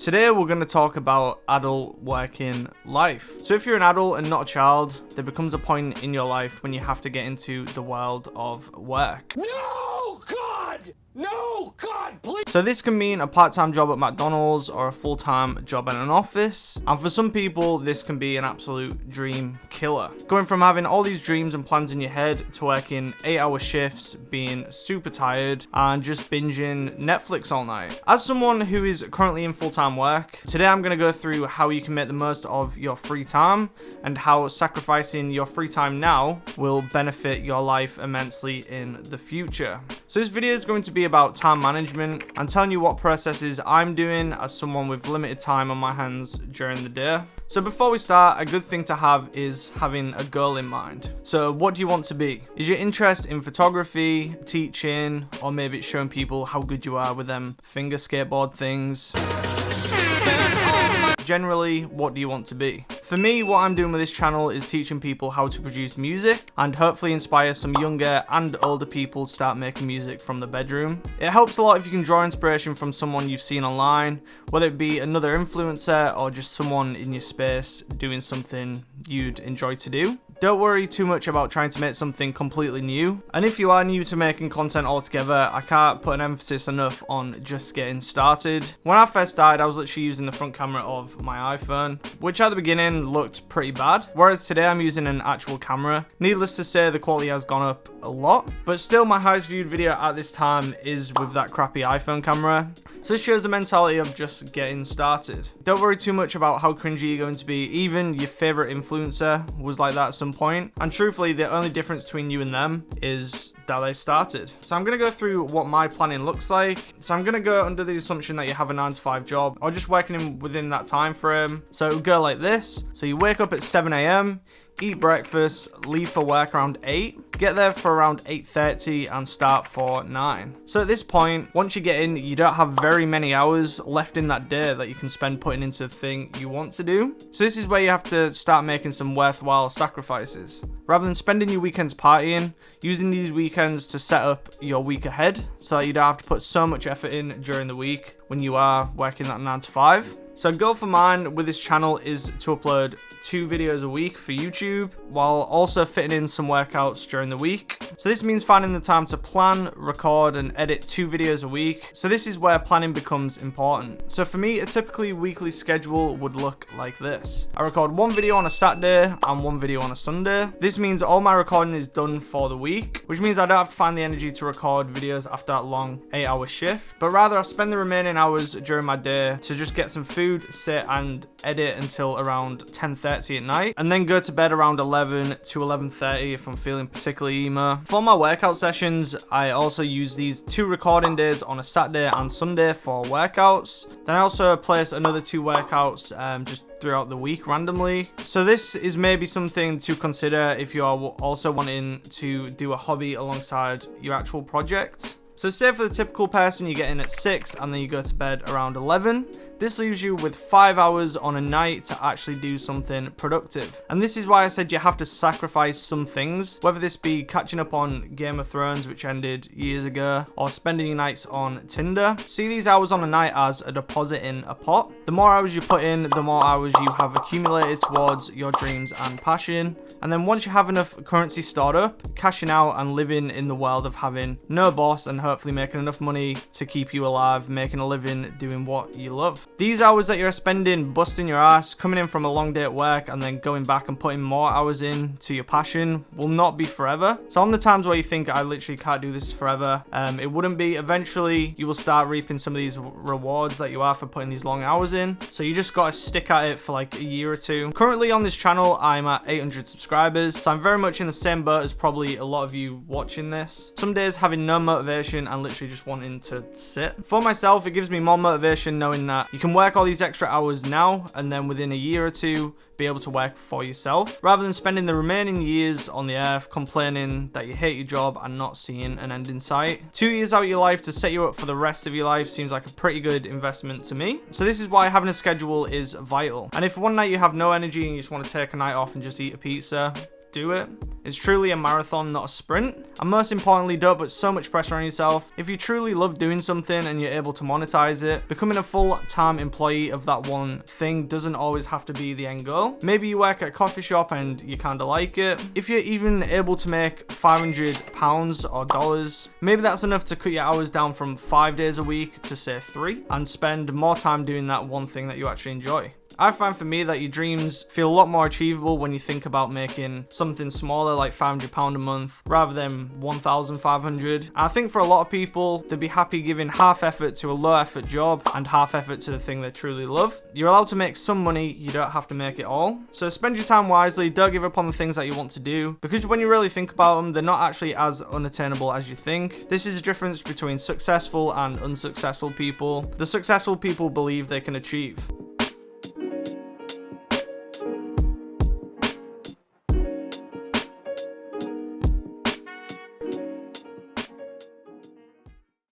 Today we're going to talk about adult working life. So if you're an adult and not a child, there becomes a point in your life when you have to get into the world of work. No, God! No, God, please! So this can mean a part-time job at McDonald's or a full-time job in an office. And for some people, this can be an absolute dream killer. Going from having all these dreams and plans in your head to working 8-hour shifts, being super tired, and just binging Netflix all night. As someone who is currently in full-time work, today I'm going to go through how you can make the most of your free time and how sacrificing your free time now will benefit your life immensely in the future. So this video is going to be about time management and telling you what processes I'm doing as someone with limited time on my hands during the day. So before we start, a good thing to have is having a goal in mind. So what do you want to be? Is your interest in photography, teaching, or maybe it's showing people how good you are with them finger skateboard things? Generally, what do you want to be? For me, what I'm doing with this channel is teaching people how to produce music and hopefully inspire some younger and older people to start making music from the bedroom. It helps a lot if you can draw inspiration from someone you've seen online, whether it be another influencer or just someone in your space doing something you'd enjoy to do. Don't worry too much about trying to make something completely new. And if you are new to making content altogether, I can't put an emphasis enough on just getting started. When I first started, I was literally using the front camera of my iPhone, which at the beginning looked pretty bad. Whereas today I'm using an actual camera. Needless to say, the quality has gone up a lot, but still my highest viewed video at this time is with that crappy iPhone camera. So this shows the mentality of just getting started. Don't worry too much about how cringy you're going to be. Even your favorite influencer was like that at some point. And truthfully, the only difference between you and them is that they started. So I'm going to go through what my planning looks like. So I'm going to go under the assumption that you have a 9-to-5 job or just working within that time frame. So it would go like this. So you wake up at 7 a.m, eat breakfast, leave for work around 8, get there for around 8:30 and start for 9. So at this point, once you get in, you don't have very many hours left in that day that you can spend putting into the thing you want to do. So this is where you have to start making some worthwhile sacrifices. Rather than spending your weekends partying, using these weekends to set up your week ahead so that you don't have to put so much effort in during the week when you are working that 9-to-5. So a goal for mine with this channel is to upload 2 videos a week for YouTube while also fitting in some workouts during the week. So this means finding the time to plan, record and edit 2 videos a week. So this is where planning becomes important. So for me, a typically weekly schedule would look like this. I record 1 video on a Saturday and 1 video on a Sunday. This means all my recording is done for the week, which means I don't have to find the energy to record videos after that long 8-hour shift, but rather I spend the remaining hours during my day to just get some food, sit and edit until around 10:30 at night, and then go to bed around 11 to 11:30 if I'm feeling particularly emo. For my workout sessions, I also use these 2 recording days on a Saturday and Sunday for workouts. Then I also place another 2 workouts just throughout the week randomly. So this is maybe something to consider if you are also wanting to do a hobby alongside your actual project. So say for the typical person, you get in at 6 and then you go to bed around 11. This leaves you with 5 hours on a night to actually do something productive. And this is why I said you have to sacrifice some things, whether this be catching up on Game of Thrones, which ended years ago, or spending your nights on Tinder. See these hours on a night as a deposit in a pot. The more hours you put in, the more hours you have accumulated towards your dreams and passion. And then once you have enough currency stored up, cashing out and living in the world of having no boss and hopefully making enough money to keep you alive, making a living doing what you love. These hours that you're spending busting your ass, coming in from a long day at work and then going back and putting more hours in to your passion will not be forever. So on the times where you think I literally can't do this forever, it wouldn't be. Eventually you will start reaping some of these rewards that you are for putting these long hours in. So you just gotta stick at it for like a year or 2. Currently on this channel, I'm at 800 subscribers. So I'm very much in the same boat as probably a lot of you watching this. Some days having no motivation and literally just wanting to sit. For myself, it gives me more motivation knowing that you can work all these extra hours now and then within a year or 2 be able to work for yourself, rather than spending the remaining years on the earth complaining that you hate your job and not seeing an end in sight. 2 years out of your life to set you up for the rest of your life seems like a pretty good investment to me. So this is why having a schedule is vital. And if one night you have no energy and you just want to take a night off and just eat a pizza, do it. It's truly a marathon, not a sprint. And most importantly, don't put so much pressure on yourself. If you truly love doing something and you're able to monetize it, becoming a full-time employee of that one thing doesn't always have to be the end goal. Maybe you work at a coffee shop and you kind of like it. If you're even able to make £500 or dollars, maybe that's enough to cut your hours down from 5 days a week to say 3 and spend more time doing that one thing that you actually enjoy. I find for me that your dreams feel a lot more achievable when you think about making something smaller like £500 a month rather than 1,500. I think for a lot of people, they'd be happy giving half effort to a low effort job and half effort to the thing they truly love. You're allowed to make some money, you don't have to make it all. So spend your time wisely, don't give up on the things that you want to do, because when you really think about them, they're not actually as unattainable as you think. This is the difference between successful and unsuccessful people. The successful people believe they can achieve.